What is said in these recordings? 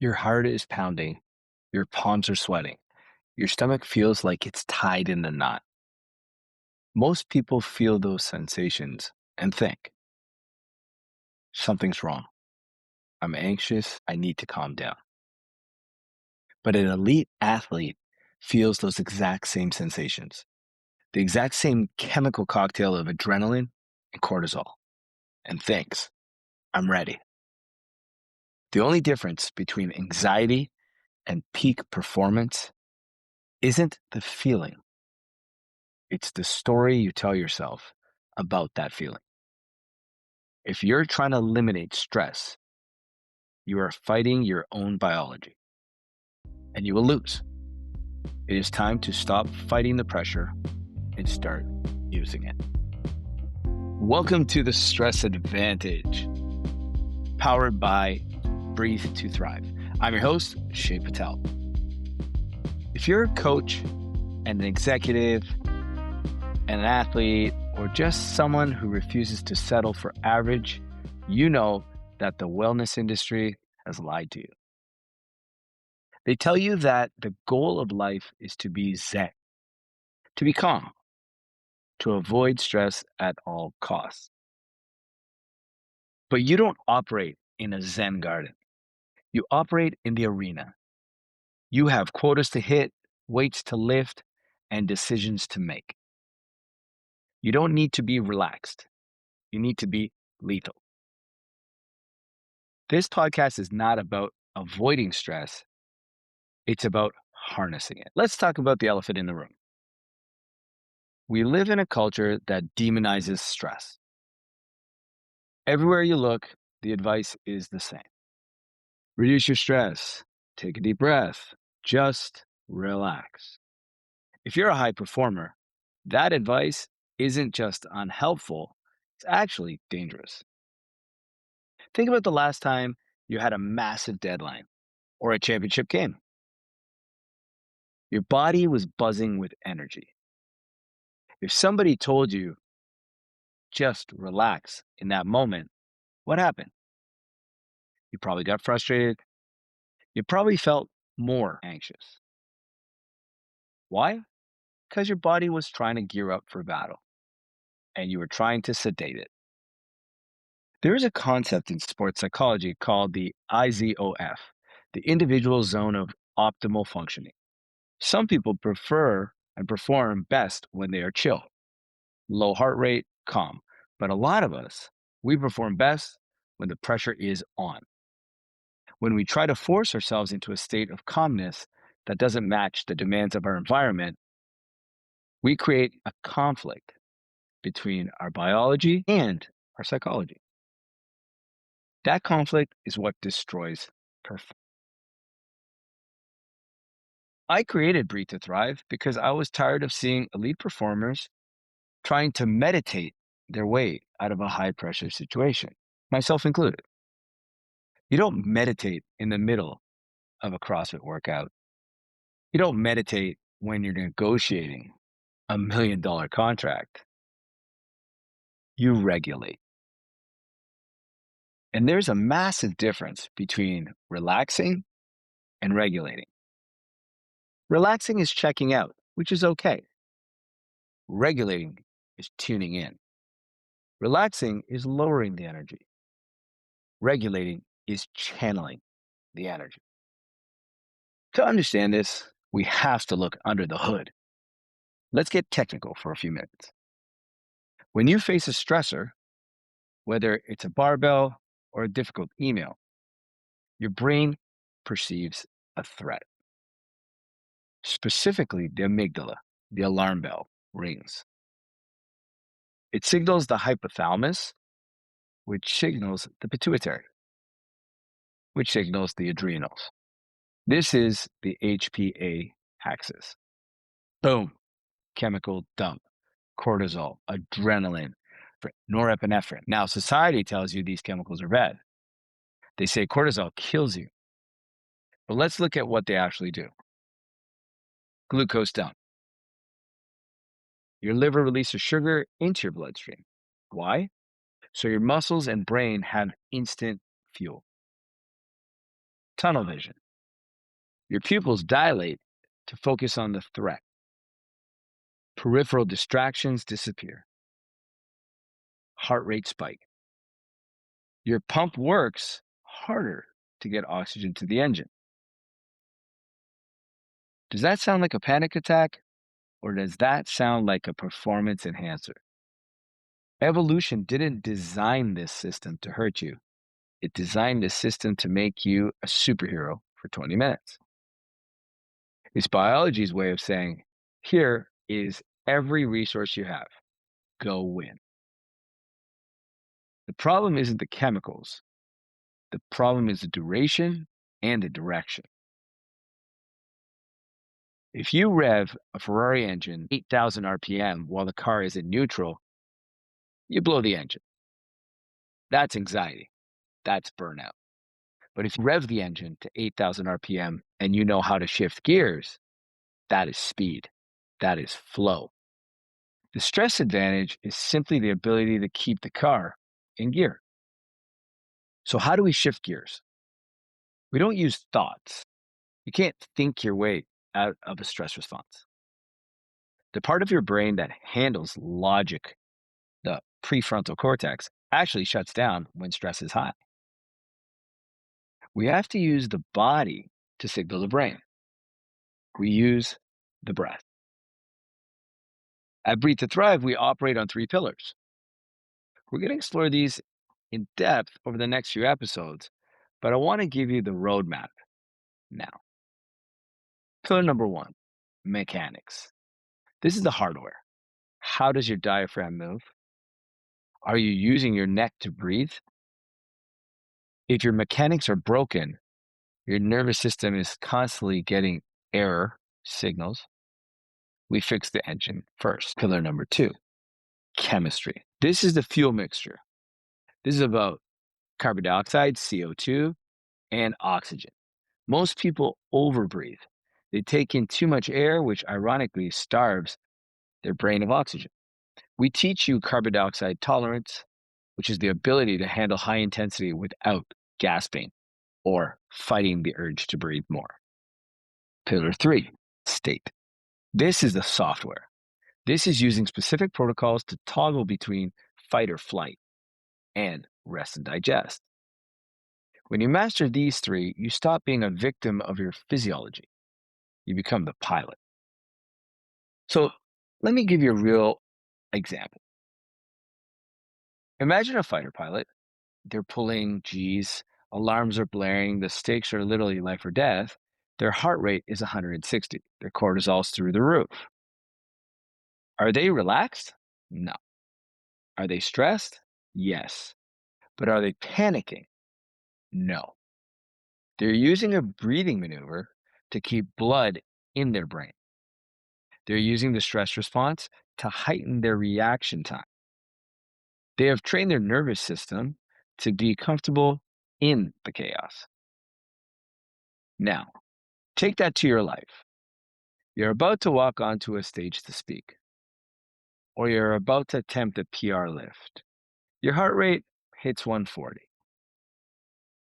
Your heart is pounding, your palms are sweating, your stomach feels like it's tied in a knot. Most people feel those sensations and think, something's wrong. I'm anxious. I need to calm down. But an elite athlete feels those exact same sensations, the exact same chemical cocktail of adrenaline and cortisol, and thinks, I'm ready. The only difference between anxiety and peak performance isn't the feeling, it's the story you tell yourself about that feeling. If you're trying to eliminate stress, you are fighting your own biology and you will lose. It is time to stop fighting the pressure and start using it. Welcome to the Stress Advantage, powered by Breathe to Thrive. I'm your host, Shay Patel. If you're a coach and an executive and an athlete, or just someone who refuses to settle for average, you know that the wellness industry has lied to you. They tell you that the goal of life is to be zen, to be calm, to avoid stress at all costs. But you don't operate in a zen garden. You operate in the arena. You have quotas to hit, weights to lift, and decisions to make. You don't need to be relaxed. You need to be lethal. This podcast is not about avoiding stress. It's about harnessing it. Let's talk about the elephant in the room. We live in a culture that demonizes stress. Everywhere you look, the advice is the same. Reduce your stress. Take a deep breath. Just relax. If you're a high performer, that advice isn't just unhelpful, it's actually dangerous. Think about the last time you had a massive deadline or a championship game. Your body was buzzing with energy. If somebody told you, just relax in that moment, what happened? You probably got frustrated. You probably felt more anxious. Why? Because your body was trying to gear up for battle and you were trying to sedate it. There is a concept in sports psychology called the IZOF, the individual zone of optimal functioning. Some people prefer and perform best when they are chill, low heart rate, calm. But a lot of us, we perform best when the pressure is on. When we try to force ourselves into a state of calmness that doesn't match the demands of our environment, we create a conflict between our biology and our psychology. That conflict is what destroys performance. I created Breathe to Thrive because I was tired of seeing elite performers trying to meditate their way out of a high pressure situation, myself included. You don't meditate in the middle of a CrossFit workout. You don't meditate when you're negotiating $1 million contract. You regulate. And there's a massive difference between relaxing and regulating. Relaxing is checking out, which is okay. Regulating is tuning in. Relaxing is lowering the energy. Regulating is channeling the energy. To understand this, we have to look under the hood. Let's get technical for a few minutes. When you face a stressor, whether it's a barbell or a difficult email, your brain perceives a threat. Specifically, the amygdala, the alarm bell, rings. It signals the hypothalamus, which signals the pituitary, which signals the adrenals. This is the HPA axis. Boom, chemical dump, cortisol, adrenaline, norepinephrine. Now, society tells you these chemicals are bad. They say cortisol kills you. But let's look at what they actually do. Glucose dump. Your liver releases sugar into your bloodstream. Why? So your muscles and brain have instant fuel. tunnel vision. Your pupils dilate to focus on the threat. Peripheral distractions disappear. Heart rate spike. Your pump works harder to get oxygen to the engine. Does that sound like a panic attack, or does that sound like a performance enhancer? Evolution didn't design this system to hurt you. It designed the system to make you a superhero for 20 minutes. It's biology's way of saying, here is every resource you have. Go win. The problem isn't the chemicals. The problem is the duration and the direction. If you rev a Ferrari engine 8,000 RPM while the car is in neutral, you blow the engine. That's anxiety. That's burnout. But if you rev the engine to 8,000 RPM and you know how to shift gears, that is speed. That is flow. The stress advantage is simply the ability to keep the car in gear. So how do we shift gears? We don't use thoughts. You can't think your way out of a stress response. The part of your brain that handles logic, the prefrontal cortex, actually shuts down when stress is high. We have to use the body to signal the brain. We use the breath. At Breathe to Thrive, we operate on three pillars. We're going to explore these in depth over the next few episodes, but I want to give you the roadmap now. Pillar number one, mechanics. This is the hardware. How does your diaphragm move? Are you using your neck to breathe? If your mechanics are broken, your nervous system is constantly getting error signals. We fix the engine first. Pillar number two, chemistry. This is the fuel mixture. This is about carbon dioxide, CO2, and oxygen. Most people overbreathe. They take in too much air, which ironically starves their brain of oxygen. We teach you carbon dioxide tolerance, which is the ability to handle high intensity without gasping or fighting the urge to breathe more. Pillar three, state. This is the software. This is using specific protocols to toggle between fight or flight and rest and digest. When you master these three, you stop being a victim of your physiology. You become the pilot. So let me give you a real example. Imagine a fighter pilot. They're pulling G's, alarms are blaring, the stakes are literally life or death. Their heart rate is 160. Their cortisol's through the roof. Are they relaxed? No. Are they stressed? Yes. But are they panicking? No. They're using a breathing maneuver to keep blood in their brain. They're using the stress response to heighten their reaction time. They have trained their nervous system to be comfortable in the chaos. Now, take that to your life. You're about to walk onto a stage to speak, or you're about to attempt a PR lift. Your heart rate hits 140.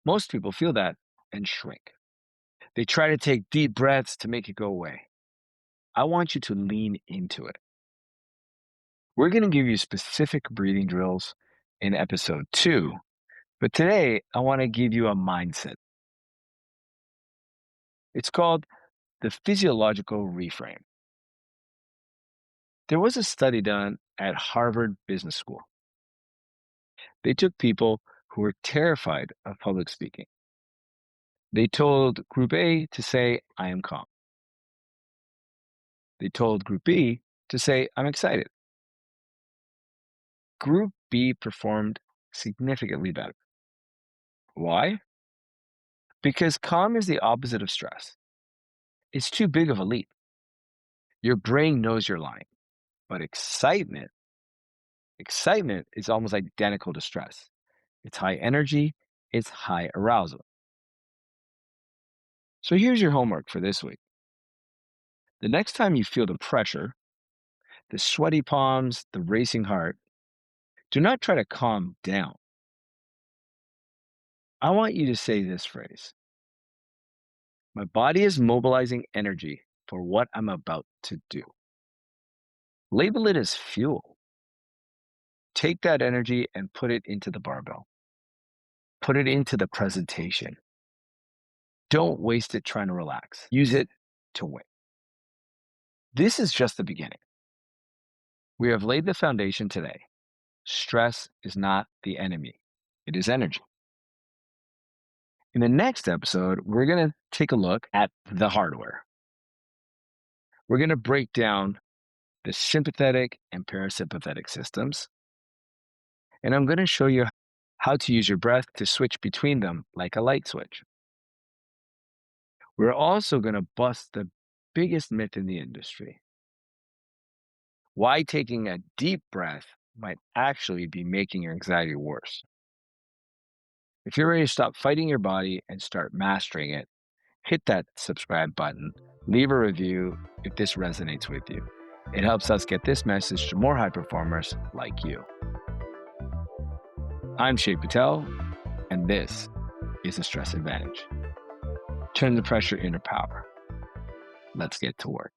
Most people feel that and shrink. They try to take deep breaths to make it go away. I want you to lean into it. We're going to give you specific breathing drills in episode 2, but today I want to give you a mindset. It's called the physiological reframe. There was a study done at Harvard Business School. They took people who were terrified of public speaking. They told Group A to say, I am calm. They told Group B to say, I'm excited. Group B performed significantly better. Why? Because calm is the opposite of stress. It's too big of a leap. Your brain knows you're lying, but excitement is almost identical to stress. It's high energy, it's high arousal. So here's your homework for this week. The next time you feel the pressure, the sweaty palms, the racing heart, do not try to calm down. I want you to say this phrase. My body is mobilizing energy for what I'm about to do. Label it as fuel. Take that energy and put it into the barbell. Put it into the presentation. Don't waste it trying to relax. Use it to win. This is just the beginning. We have laid the foundation today. Stress is not the enemy, it is energy. In the next episode, we're going to take a look at the hardware. We're going to break down the sympathetic and parasympathetic systems. And I'm going to show you how to use your breath to switch between them like a light switch. We're also going to bust the biggest myth in the industry: why taking a deep breath might actually be making your anxiety worse. If you're ready to stop fighting your body and start mastering it, hit that subscribe button, leave a review if this resonates with you. It helps us get this message to more high performers like you. I'm Shay Patel, and this is the Stress Advantage. Turn the pressure into power. Let's get to work.